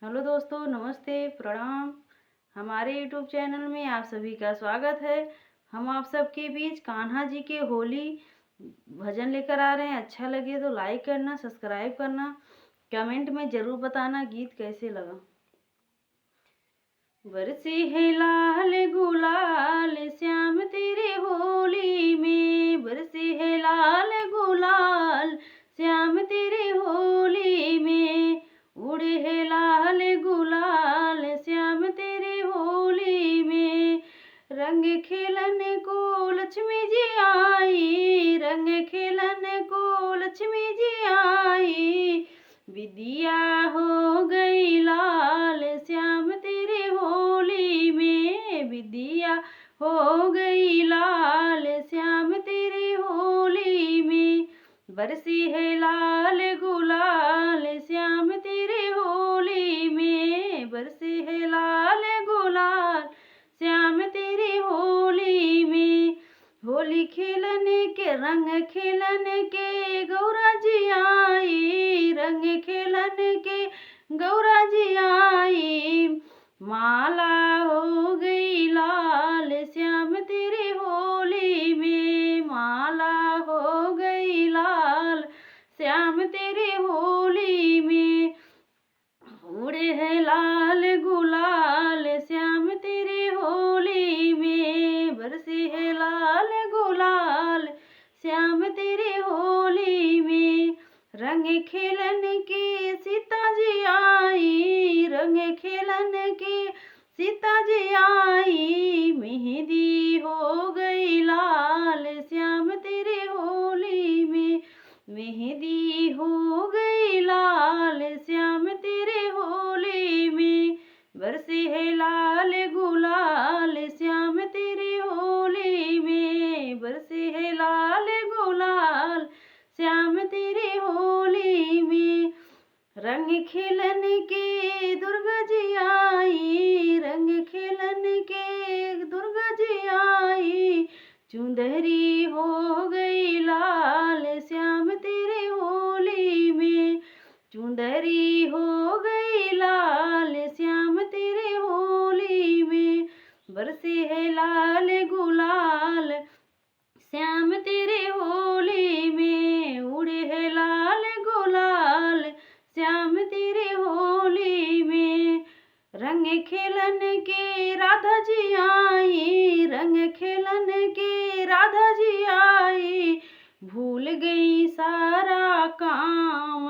Hello दोस्तों, नमस्ते, प्रणाम। हमारे यूट्यूब चैनल में आप सभी का स्वागत है। हम आप सबके बीच कान्हा जी के होली भजन लेकर आ रहे हैं। अच्छा लगे तो लाइक करना, सब्सक्राइब करना, कमेंट में ज़रूर बताना गीत कैसे लगा। बरसे है लाल गुलाल श्याम तेरे होली में, बरसे है लाल गुलाल श्याम तेरे होली में, उड़े है लाल गुलाल श्याम तेरे होली में। रंग खेलन को लक्ष्मी जी आई, रंग खेलन को लक्ष्मी जी आई, विदिया हो गई लाल श्याम तेरे होली में, विदिया हो गई लाल श्याम तेरे होली में। बरसी है लाल गुलाल श्याम तेरे होली में, बरसी है लाल गुलाल श्याम तेरे होली में। होली खेलने के रंग खेलने के गौरा जी आई, रंग खेलने के गौरा जी आई, माला हो गई लाल श्याम तेरे होली में, माला हो गई लाल श्याम तेरे होली में। उड़े है लाल गुलाल श्याम तेरे होली में, बरसे है लाल गुलाल श्याम तेरे होली में। रंग खेलन के सीता जी आई, रंग खेलन के सीता जी आई, मेहंदी हो गई लाल श्याम तेरे होली में, मेहंदी हो गई लाल श्याम तेरे होली में। बरसे है लाल गुलाल श्याम तेरे होली में, बरसे है लाल गुलाल श्याम तेरे होली में। रंग खेलन के दुर्गा जी आई, रंग खेलन के दुर्गा जी आई, चुंदरी हो गई लाल श्याम तेरे होली में, चुंदरी हो गई लाल श्याम तेरे होली में। बरसे है लाल गुलाल श्याम तेरे होली में, उड़े है लाल गुलाल श्याम तेरे होली में। रंग खेलन के राधा जी आई, रंग खेलन के राधा जी आई, भूल गई सारा काम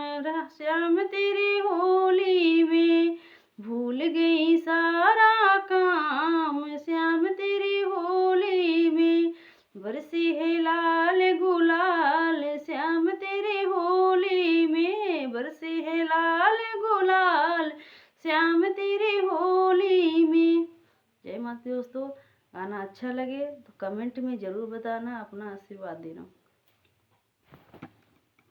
श्याम तेरे होली में, भूल गई सारा काम श्याम तेरे होली में। बरसे है लाल गुलाल श्याम तेरे होली में, बरसे है लाल गुलाल श्याम तेरे होली में। जय माता दोस्तों, गाना अच्छा लगे तो कमेंट में ज़रूर बताना, अपना आशीर्वाद देना।